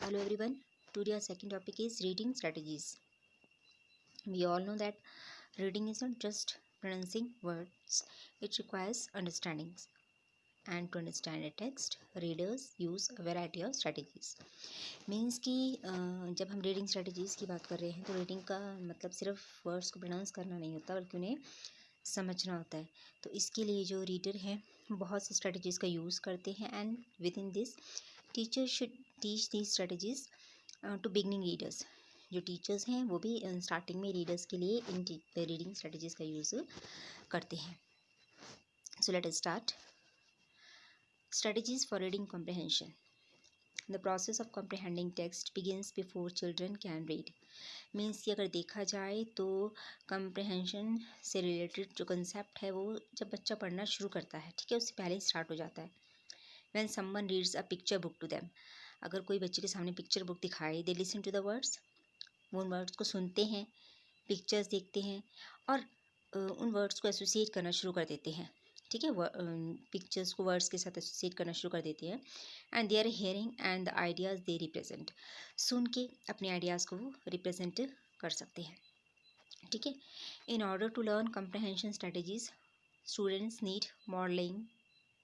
Hello everyone. Today our second topic is reading strategies. We all know that reading is not just pronouncing words, it requires understandings. And to understand a text, readers use a variety of strategies. Means कि जब हम reading strategies की बात कर रहे हैं तो reading का मतलब सिर्फ वर्ड्स को प्रोनाउंस करना नहीं होता बल्कि उन्हें समझना होता है। तो इसके लिए जो रीडर हैं बहुत सी स्ट्रेटजीज़ का यूज़ करते हैं and within this teacher should teach these strategies to beginning readers. जो टीचर्स हैं वो भी स्टार्टिंग में रीडर्स के लिए इन रीडिंग स्ट्रेटजीज़ का यूज़ करते हैं। So let us start. Strategies for reading comprehension. The process of comprehending text begins before children can read. Means कि अगर देखा जाए तो comprehension से रिलेटेड जो कंसेप्ट है वो जब बच्चा पढ़ना शुरू करता है, ठीक है, उससे पहले ही स्टार्ट हो जाता है। When someone reads a picture book to them, अगर कोई बच्चे के सामने पिक्चर बुक दिखाए, they listen to the words, वो उन वर्ड्स को सुनते हैं, पिक्चर्स देखते हैं और उन वर्ड्स को एसोसिएट करना शुरू कर देते हैं, ठीक है, पिक्चर्स को वर्ड्स के साथ एसोसिएट करना शुरू कर देते हैं। And they are hearing and the ideas they represent, सुन के अपने आइडियाज़ को वो रिप्रेजेंट कर सकते हैं, ठीक है। In order to learn comprehension strategies students need modelling,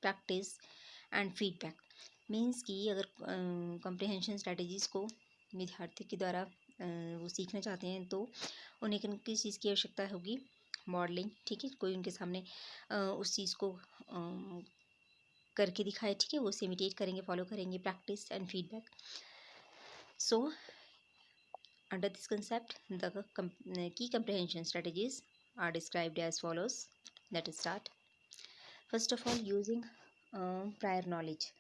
practice and feedback. Means कि अगर कंप्रहेंशन स्ट्रेटजीज़ को विद्यार्थी के द्वारा वो सीखना चाहते हैं तो उन्हें किन किस चीज़ की आवश्यकता होगी, मॉडलिंग, ठीक है, कोई उनके सामने उस चीज़ को करके दिखाए, ठीक है, वो उसे इमिटेट करेंगे, फॉलो करेंगे, practice and feedback. So under this concept the key comprehension strategies are described as follows. Let us start. First of all, using prior knowledge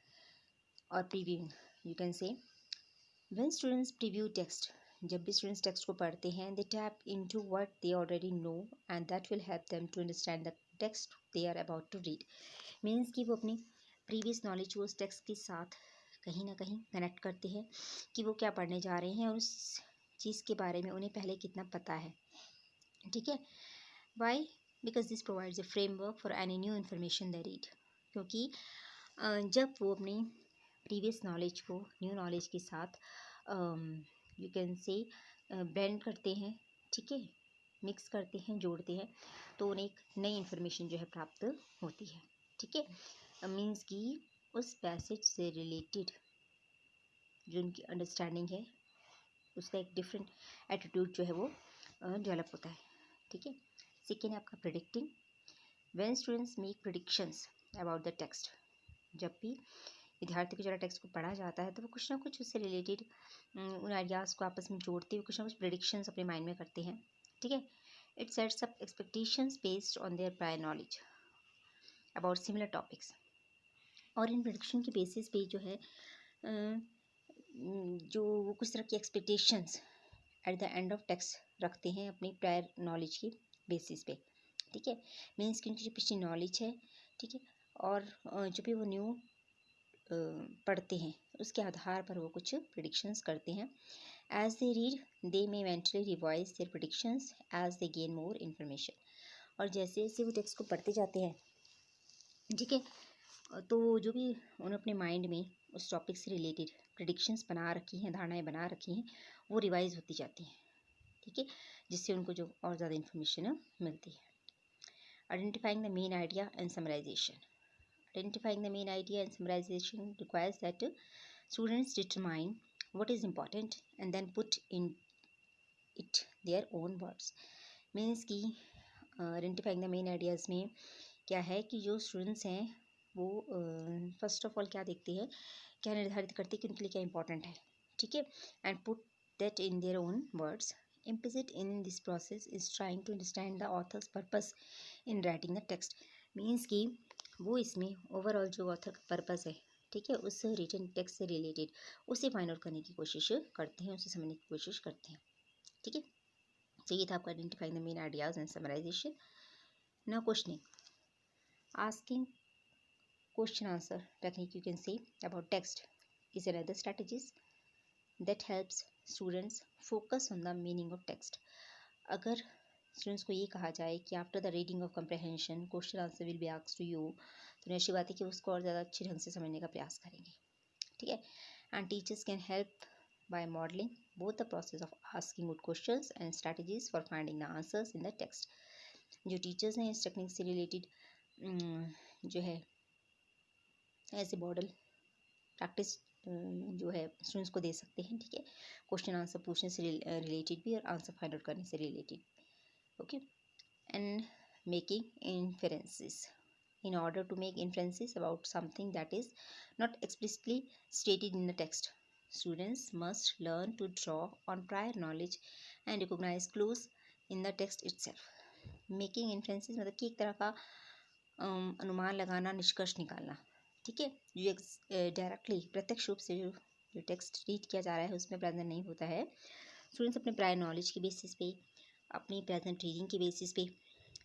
or previewing, you can say. When students preview text, जब भी students text को पढ़ते हैं, they tap into what they already know and that will help them to understand the text they are about to read. Means कि वो अपनी previous knowledge को उस टेक्स्ट के साथ कहीं ना कहीं कनेक्ट करते हैं कि वो क्या पढ़ने जा रहे हैं और उस चीज़ के बारे में उन्हें पहले कितना पता है, ठीक है। Why? Because this provides a framework for any new information they read. क्योंकि जब वो अपनी प्रीवियस नॉलेज को न्यू नॉलेज के साथ यू कैन से ब्लेंड करते हैं, ठीक है, मिक्स करते हैं, जोड़ते हैं, तो उन्हें एक नई इन्फॉर्मेशन जो है प्राप्त होती है, ठीक है। मीन्स कि उस पैसेज से रिलेटेड जो उनकी अंडरस्टैंडिंग है उसका एक डिफरेंट एटीट्यूड जो है वो डेवलप होता है, ठीक है। सेकेंड है आपका predicting. When students make predictions about the text, जब भी विद्यार्थी को जरा टेक्स्ट को पढ़ा जाता है तो वो कुछ ना कुछ उससे रिलेटेड उन आइडियाज़ को आपस में जोड़ते हुए कुछ ना कुछ प्रेडिक्शंस अपने माइंड में करते हैं, ठीक है। It sets up expectations based on their prior knowledge about similar topics. और इन प्रेडिक्शन के बेसिस पे जो है जो वो कुछ तरह की expectations at the end of text रखते हैं अपनी प्रायर नॉलेज की बेसिस पे, ठीक है। मीन्स कि उनकी जो पिछली नॉलेज है, ठीक है, और जो भी वो न्यू पढ़ते हैं उसके आधार पर वो कुछ प्रिडिक्शंस करते हैं। As they read they may mentally revise their predictions as they gain more information. और जैसे जैसे वो टेक्स्ट को पढ़ते जाते हैं, ठीक है, तो जो भी उन्होंने अपने माइंड में उस टॉपिक से रिलेटेड प्रिडिक्शंस बना रखी हैं, धारणाएं बना रखी हैं, वो रिवाइज होती जाती हैं, ठीक है, जिससे उनको जो और ज़्यादा इन्फॉर्मेशन मिलती है। Identifying the main idea and summarisation. Identifying the main idea and summarization requires that students determine what is important and then put in it their own words. Means कि identifying the main ideas में क्या है कि जो students हैं वो first of all क्या देखते हैं, क्या निर्धारित करते हैं कि उनके लिए क्या important है, ठीक है, and put that in their own words. Implicit in this process is trying to understand the author's purpose in writing the text. Means कि वो इसमें ओवरऑल जो ऑथर का पर्पस है, ठीक है, उस रिटन टेक्स्ट से रिलेटेड उसे फाइंड आउट करने की कोशिश करते हैं, उसे समझने की कोशिश करते हैं, ठीक है। तो ये था आपका identifying the main ideas and summarisation. Now questioning, asking question answer technique you can say about text is another strategies that helps students focus on the meaning of text. अगर स्टूडेंट्स को ये कहा जाए कि after the reading of comprehension question answer will be asked to you, तो ऐसी बात है कि उसको और ज़्यादा अच्छे ढंग से समझने का प्रयास करेंगे, ठीक है। And teachers can help by modeling both the process of asking good questions and strategies for finding the answers in the text. जो टीचर्स हैं इस टेक्निक से रिलेटेड जो है ऐसे मॉडल प्रैक्टिस जो है स्टूडेंट्स को दे सकते हैं, ठीक है, क्वेश्चन आंसर पूछने से रिलेटेड भी और आंसर फाइंड आउट करने से related. Okay. And making inferences. In order to make inferences about something that is not explicitly stated in the text, students must learn to draw on prior knowledge and recognize clues in the text itself. Making inferences मतलब कि एक तरह का अनुमान लगाना, निष्कर्ष निकालना, ठीक है, जो डायरेक्टली प्रत्यक्ष रूप से जो टेक्स्ट रीड किया जा रहा है उसमें प्रेजेंट नहीं होता है. स्टूडेंट्स अपने प्रायर नॉलेज के बेसिस पे, अपनी प्रेजेंट रीडिंग के बेसिस पे,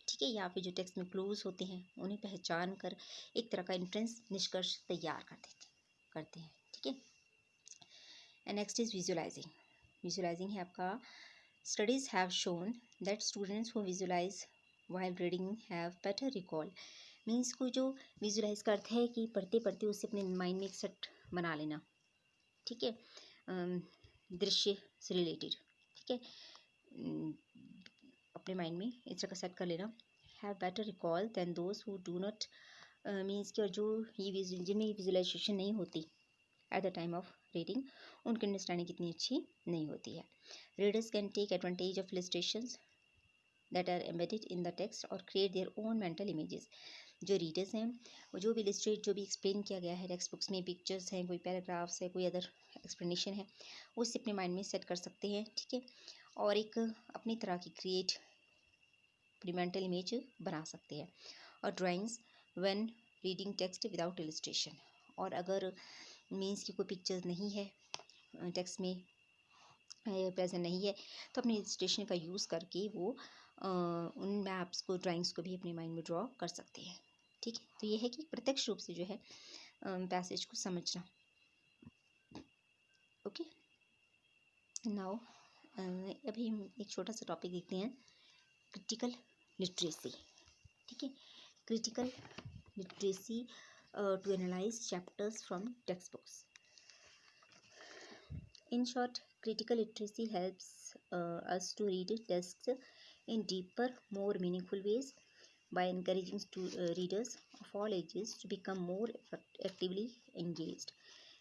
ठीक है, या फिर जो टेक्स्ट में क्लूज होते हैं उन्हें पहचान कर एक तरह का इन्फ्रेंस निष्कर्ष तैयार करते हैं, ठीक है. And next is visualising. Visualising है आपका studies have shown that students who visualise while reading have better recall. Means को जो विजुअलाइज करते हैं कि पढ़ते पढ़ते उसे अपने माइंड में एक सेट बना लेना, ठीक है, दृश्य से रिलेटेड, ठीक है, अपने माइंड में इस तरह का सेट कर लेना. Have better recall than those who do not. Means कि और जो ये जिनमें विजुअलाइजेशन नहीं होती at the time of reading, उनकी अंडरस्टैंडिंग इतनी अच्छी नहीं होती है. Readers can take advantage of illustrations that are embedded in the text और create their own mental images. जो रीडर्स हैं वो जो भी इलस्ट्रेट, जो भी एक्सप्लेन किया गया है टेक्स्ट बुक्स में, पिक्चर्स हैं, कोई पैराग्राफ्स है, कोई अदर एक्सप्लेनेशन है, उससे अपने माइंड में सेट कर सकते हैं, ठीक है, और एक अपनी तरह की क्रिएट अपनी मेंटल इमेज बना सकते हैं. और drawings when reading text without illustration. और अगर मीन्स की कोई पिक्चर्स नहीं है टेक्स्ट में प्रेजेंट नहीं है तो अपनी इलस्ट्रेशन का यूज़ करके वो उन मैप्स को, ड्राइंग्स को भी अपने माइंड में ड्रॉ कर सकते हैं, ठीक है. तो ये है कि प्रत्यक्ष रूप से जो है पैसेज को समझना. ओके. नाउ अभी हम एक छोटा सा टॉपिक देखते हैं, क्रिटिकल लिटरेसी, ठीक है. Critical literacy to analyse chapters from textbooks. In short, critical literacy helps us to read texts in deeper, more meaningful ways by encouraging readers of all ages to become more actively engaged.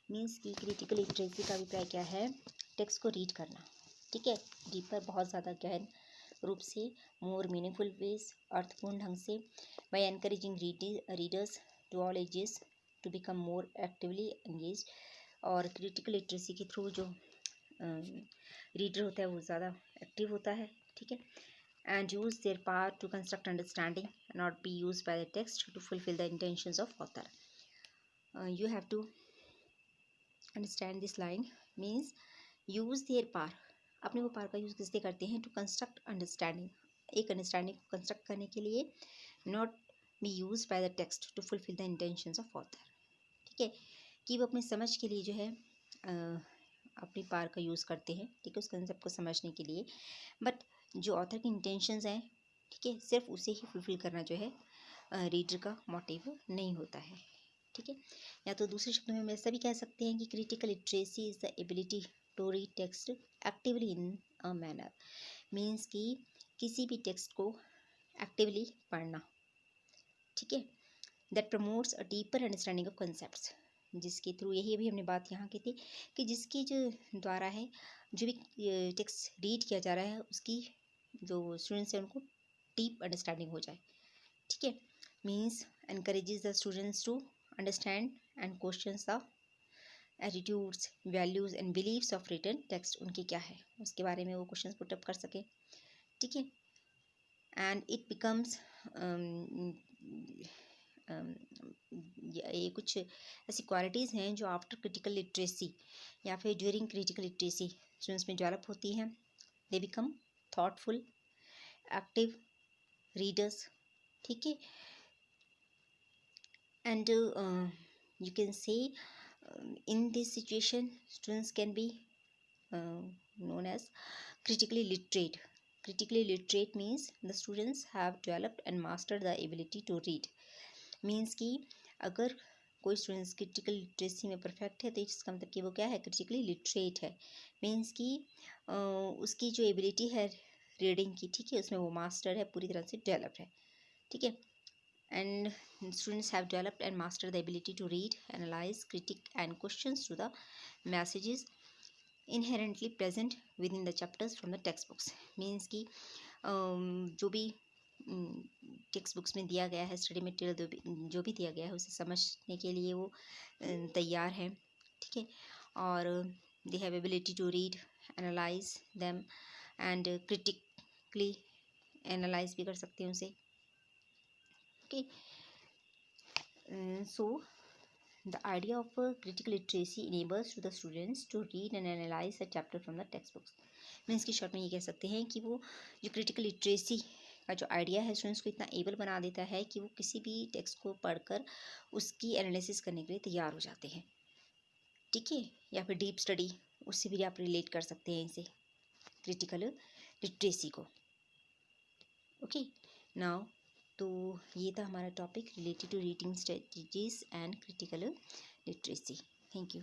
Means की critical literacy का अभिप्राय क्या है? Text को read करना, ठीक है, deeper, बहुत ज़्यादा गहन रूप से, मोर मीनिंगफुल वेज, अर्थपूर्ण ढंग से, by encouraging readers to all ages to become more actively engage. और क्रिटिकल लिटरेसी के थ्रू जो रीडर होता है वो ज़्यादा एक्टिव होता है, ठीक है, and use their power to construct understanding, not be use by the text to fulfil the intentions of author. You have to understand this line. Means use their power, अपने वो पावर का use किससे करते हैं? To construct understanding, एक understanding को construct करने के लिए, not be use by the text to fulfil the intentions of author, ठीक है, कि वो अपने समझ के लिए जो है अपनी पावर का यूज़ करते हैं, ठीक है, उस कंसेप्ट को समझने के लिए, बट जो ऑथर की इंटेंशंस हैं, ठीक है, सिर्फ उसे ही फुलफिल करना जो है रीडर का मोटिव नहीं होता है, ठीक है. या तो दूसरे शब्दों में हम ऐसा भी कह सकते हैं कि critical literacy is the ability to read text actively in a manner. Means कि किसी भी टेक्स्ट को एक्टिवली पढ़ना, ठीक है, that promotes a deeper understanding of concepts. जिसके थ्रू, यही अभी हमने बात यहाँ की थी कि जिसकी जो द्वारा है जो भी टेक्स्ट रीड किया जा रहा है उसकी जो स्टूडेंट्स हैं उनको डीप अंडरस्टैंडिंग हो जाए, ठीक है. Means encourages the students to understand and questions the attitudes, values and believes of written text. उनके क्या है उसके बारे में वो क्वेश्चंस पुट अप कर सके, ठीक है. एंड इट बिकम्स ये कुछ ऐसी क्वालिटीज़ हैं जो आफ्टर क्रिटिकल लिटरेसी या फिर ड्यूरिंग क्रिटिकल लिटरेसी स्टूडेंट्स में डेवलप होती हैं. They become thoughtful, active readers, ठीक है. एंड यू कैन से in this situation students can be known as critically literate. Critically literate means the students have developed and mastered the ability to read. Means कि अगर कोई students critical literacy में perfect है तो इसका मतलब कि वो क्या है, क्रिटिकली लिटरेट है। मीन्स कि उसकी जो एबिलिटी है रीडिंग की, ठीक है, उसमें वो मास्टर है, पूरी तरह से डेवलप्ड है, ठीक है। And students have developed and master the ability to read, analyse, critique and questions to the messages inherently present within the chapters from the textbooks. Means कि जो भी टेक्स्ट बुक्स में दिया गया है, स्टडी मटेरियल जो भी दिया गया है उसे समझने के लिए वो तैयार हैं, ठीक है। और they have ability to read, analyse them and critically analyse भी कर सकते हैं उसे, okay. So the idea of critical literacy enables to the students to read and analyze a chapter from the textbooks। Means की short में ये कह सकते हैं कि वो जो क्रिटिकल लिटरेसी का जो आइडिया है स्टूडेंट्स को इतना एबल बना देता है कि वो किसी भी टेक्स्ट को पढ़कर उसकी एनालिसिस करने के लिए तैयार हो जाते हैं, ठीक है। या फिर डीप स्टडी, उससे भी आप रिलेट कर सकते हैं इसे, क्रिटिकल लिटरेसी को, ओके। नाउ तो ये था हमारा topic related to reading strategies and critical literacy. Thank you.